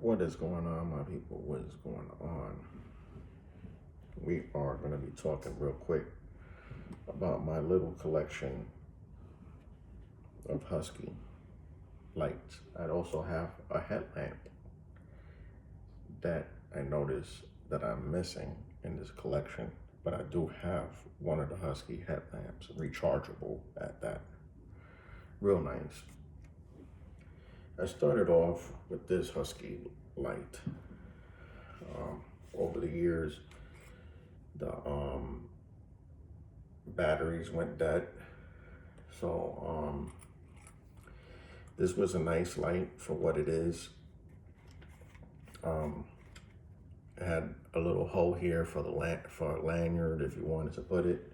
What is going on, my people? What is going on? We are going to be talking real quick about my little collection of Husky lights. I also have a headlamp that I noticed that I'm missing in this collection, but I do have one of the Husky headlamps, rechargeable at that. Real nice. I started off with this Husky light. Over the years, the batteries went dead. So this was a nice light for what it is. It had a little hole here for for a lanyard if you wanted to put it.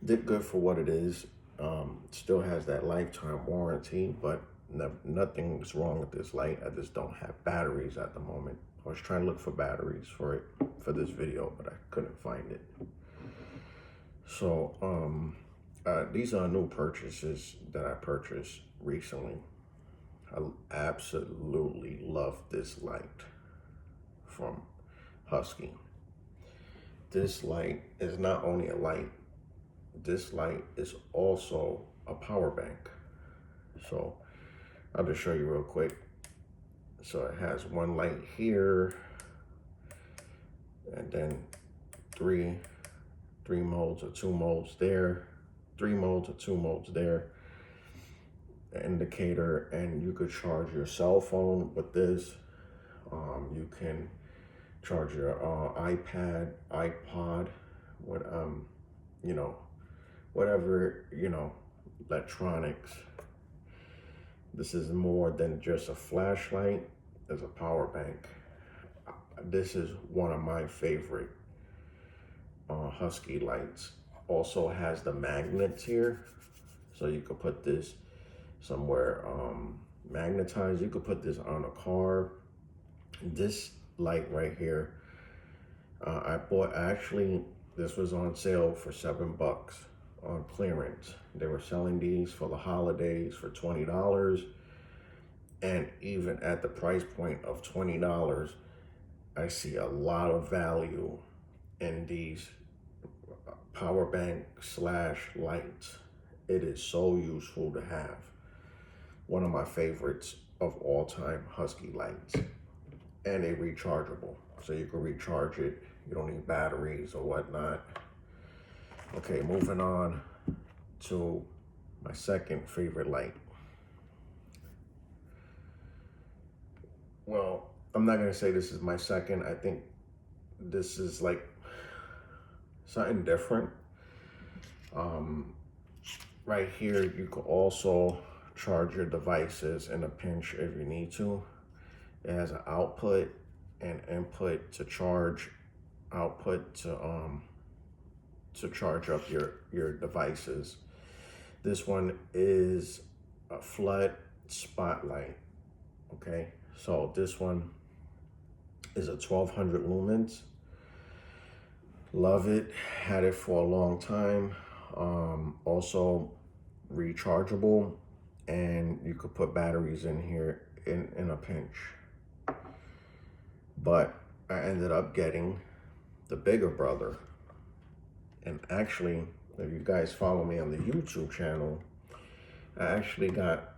Did good for what it is. Still has that lifetime warranty, but nothing's wrong with this light. I just don't have batteries at the moment. I was trying to look for batteries for it for this video, but I couldn't find it. So these are new purchases that I purchased recently. I absolutely love this light from Husky. This light is not only a light, this light is also a power bank. So I'll just show you real quick. So it has one light here, and then three modes or 2 modes there, 3 modes or 2 modes there, an indicator, and you could charge your cell phone with this. You can charge your iPad, iPod, what you know, whatever, you know, electronics. This is more than just a flashlight. It's a power bank. This is one of my favorite Husky lights. Also has the magnets here, so you could put this somewhere magnetized. You could put this on a car. This light right here, I bought, actually, this was on sale for $7 on clearance. They were selling these for the holidays for $20, and even at the price point of $20, I see a lot of value in these power bank slash lights. It is so useful to have. One of my favorites of all time Husky lights, and they're rechargeable, so you can recharge it. You don't need batteries or whatnot. Okay, moving on to my second favorite light. Well, I'm not gonna say this is my second. I think this is like something different. Right here, you could also charge your devices in a pinch if you need to. It has an output and input to charge, output to charge up your devices. This one is a flood spotlight. Okay, so this one is a 1200 lumens. Love it, had it for a long time. Also rechargeable, and you could put batteries in here in a pinch. But I ended up getting the bigger brother. And actually, if you guys follow me on the YouTube channel, I actually got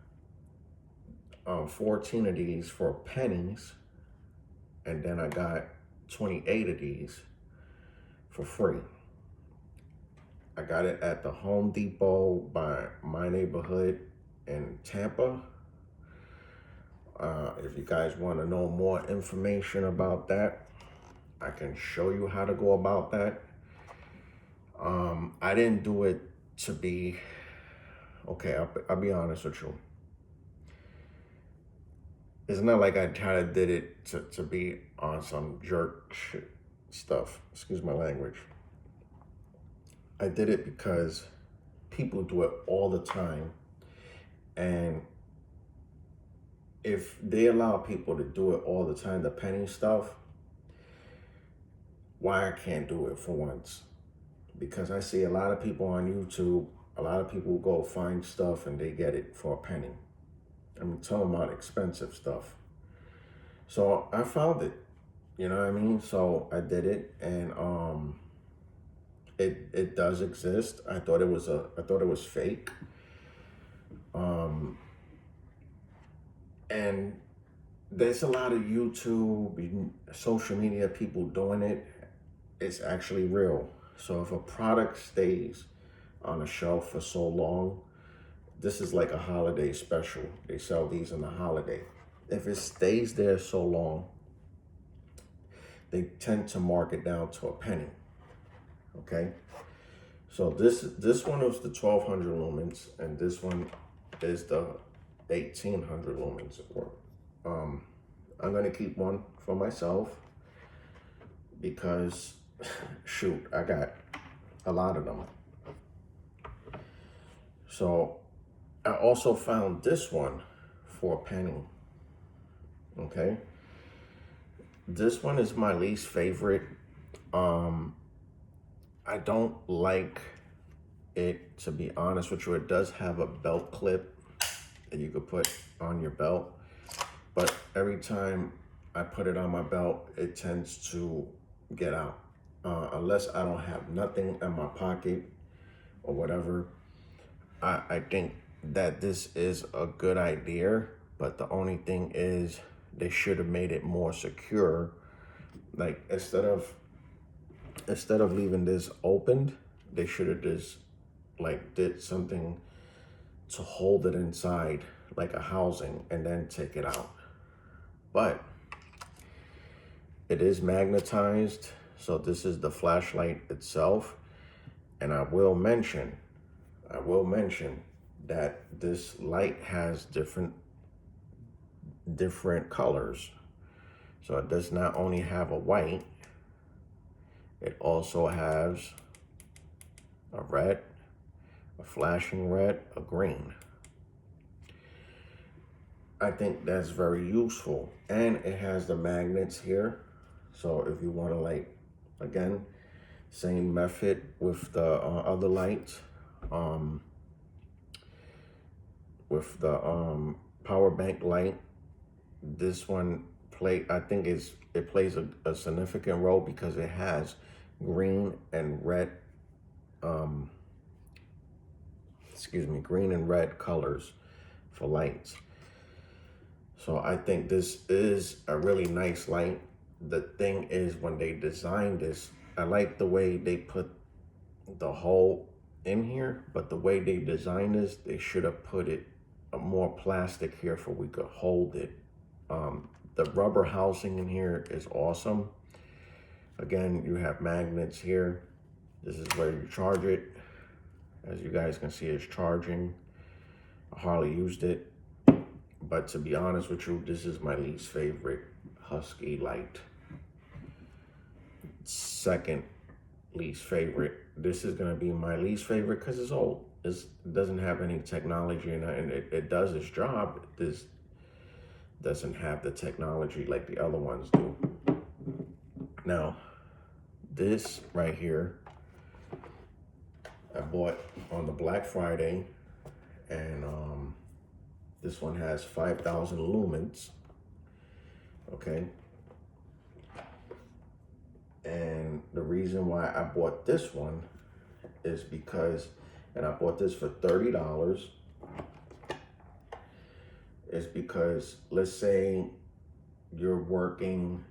14 of these for pennies, and then I got 28 of these for free. I got it at the Home Depot by my neighborhood in Tampa. If you guys want to know more information about that, I can show you how to go about that. I didn't do it to be, okay, I'll be honest with you. It's not like I kind of did it to be on some jerk shit stuff. Excuse my language. I did it because people do it all the time. And if they allow people to do it all the time, the penny stuff, why I can't do it for once? Because I see a lot of people on YouTube, a lot of people go find stuff and they get it for a penny. I'm talking about expensive stuff. So I found it, you know what I mean? So I did it, and it does exist. I thought it was fake. Um, and there's a lot of YouTube, social media people doing it. It's actually real. So if a product stays on a shelf for so long, this is like a holiday special. They sell these in the holiday. If it stays there so long, they tend to mark it down to a penny. Okay. So this one is the 1200 lumens, and this one is the 1800 lumens. I'm gonna keep one for myself because, shoot, I got a lot of them. So I also found this one for a penny. Okay, this one is my least favorite. I don't like it, to be honest with you. It does have a belt clip that you could put on your belt, but every time I put it on my belt, it tends to get out. Unless I don't have nothing in my pocket or whatever, I think that this is a good idea, but the only thing is they should have made it more secure. Like instead of leaving this opened, they should have just like did something to hold it inside, like a housing, and then take it out. But it is magnetized, so this is the flashlight itself. And I will mention that this light has different colors. So it does not only have a white, it also has a red, a flashing red, a green. I think that's very useful. And it has the magnets here. So if you want to, like, again, same method with the other lights, with the power bank light, this one I think it plays a significant role because it has green and red, green and red colors for lights. So I think this is a really nice light. The thing is, when they designed this, I like the way they put the hole in here, but the way they designed this, they should have put it more plastic here for we could hold it. The rubber housing in here is awesome. Again, you have magnets here. This is where you charge it. As you guys can see, it's charging. I hardly used it, but to be honest with you, this is my least favorite Husky light. Second least favorite. This is gonna be my least favorite because it's old. It doesn't have any technology in it, and it does its job. This doesn't have the technology like the other ones do. Now, this right here, I bought on the Black Friday, and this one has 5,000 lumens, okay? And the reason why I bought this one is because, and I bought this for $30, is because, let's say you're working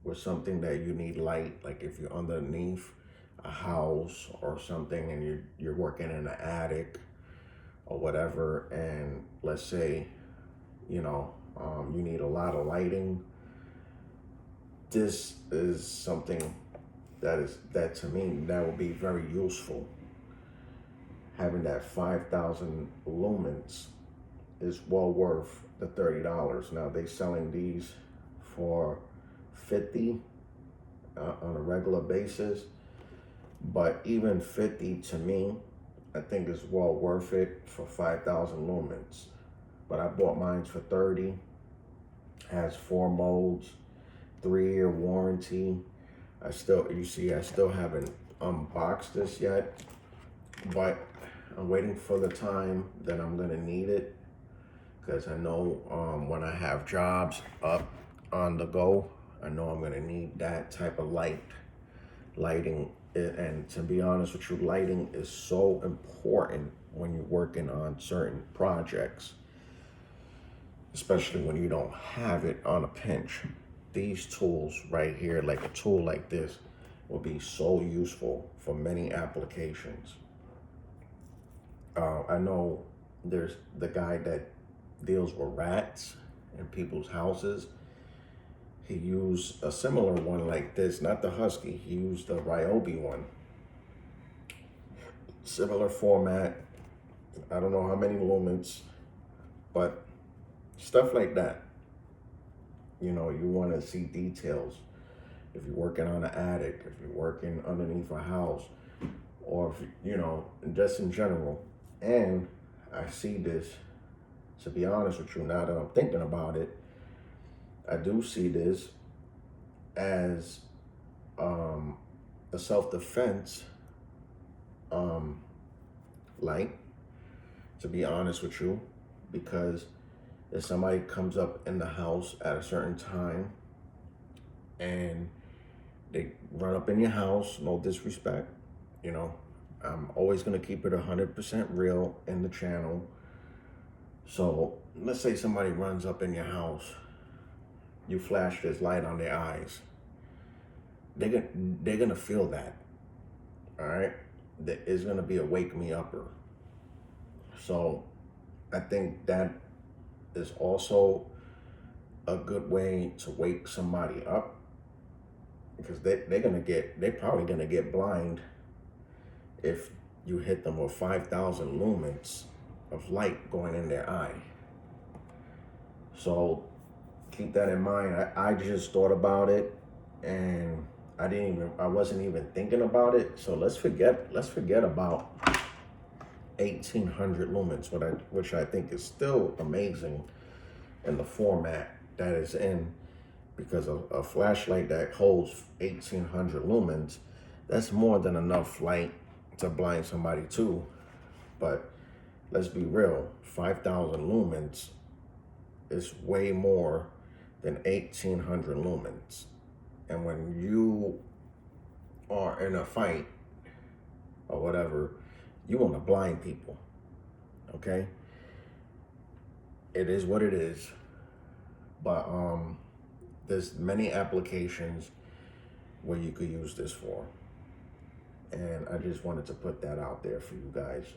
with something that you need light, like if you're underneath a house or something and you're working in an attic or whatever, and let's say, you know, you need a lot of lighting. This is something that to me, that would be very useful. Having that 5,000 lumens is well worth the $30. Now they selling these for $50 on a regular basis, but even 50 to me, I think is well worth it for 5,000 lumens. But I bought mine for 30. Has 4 modes, 3-year warranty. You see, I still haven't unboxed this yet, but I'm waiting for the time that I'm gonna need it, because I know when I have jobs up, on the go. I know I'm gonna need that type of lighting. And to be honest with you, lighting is so important when you're working on certain projects, especially when you don't have it on a pinch. These tools right here, like a tool like this, will be so useful for many applications. I know there's the guy that deals with rats in people's houses. He used a similar one like this, not the Husky. He used the Ryobi one. Similar format. I don't know how many lumens, but stuff like that. You know, you want to see details. If you're working on an attic, if you're working underneath a house, or if, you know, just in general. And I see this, to be honest with you, now that I'm thinking about it, I do see this as a self-defense light, to be honest with you, because if somebody comes up in the house at a certain time and they run up in your house, no disrespect, you know, I'm always gonna keep it 100% real in the channel. So let's say somebody runs up in your house, you flash this light on their eyes, they're gonna feel that, all right? That is gonna be a wake me upper. So I think that is also a good way to wake somebody up, because they're probably gonna get blind if you hit them with 5,000 lumens of light going in their eye. So keep that in mind. I just thought about it, and I wasn't even thinking about it. So let's forget about 1,800 lumens, which I think is still amazing in the format that is in, because a flashlight that holds 1,800 lumens, that's more than enough light to blind somebody too. But let's be real, 5,000 lumens is way more than 1,800 lumens. And when you are in a fight or whatever, you want to blind people, okay? It is what it is. But there's many applications where you could use this for. And I just wanted to put that out there for you guys.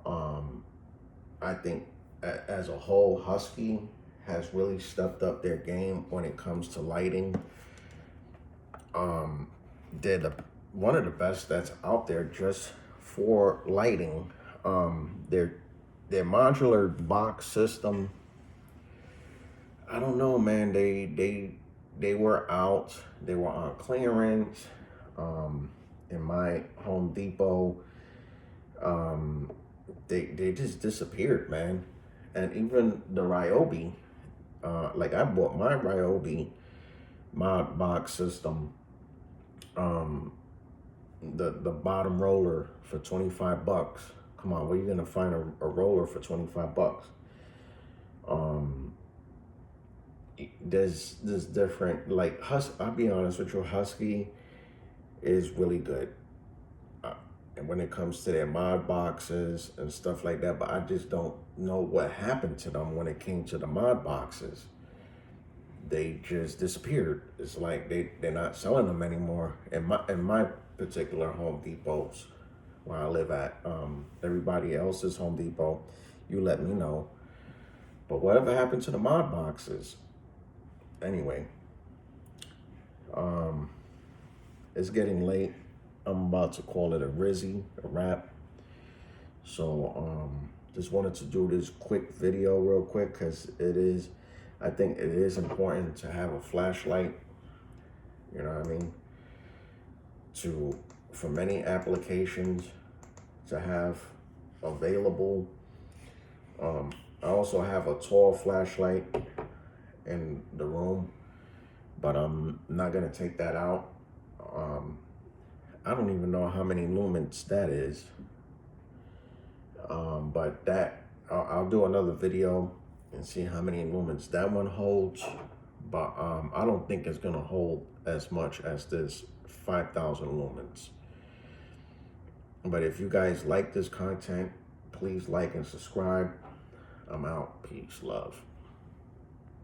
I think as a whole, Husky has really stepped up their game when it comes to lighting. They're one of the best that's out there just for lighting. Their modular box system, I don't know, man. They were out. They were on clearance in my Home Depot. They just disappeared, man. And even the Ryobi, like I bought my Ryobi mod box system, the bottom roller for 25 bucks. Come on, where you gonna find a roller for 25 bucks? There's different, like I'll be honest with you, Husky is really good. And when it comes to their mod boxes and stuff like that, but I just don't know what happened to them when it came to the mod boxes. They just disappeared. It's like they're not selling them anymore. In my particular Home Depots where I live at, everybody else's Home Depot, you let me know. But whatever happened to the mod boxes? Anyway, it's getting late. I'm about to call it a wrap. So just wanted to do this quick video real quick, because I think it is important to have a flashlight, you know what I mean, for many applications to have available. I also have a tall flashlight in the room, but I'm not gonna take that out. I don't even know how many lumens that is, but I'll do another video and see how many lumens that one holds. but I don't think it's gonna hold as much as this 5,000 lumens. But if you guys like this content, please like and subscribe. I'm out. Peace, love.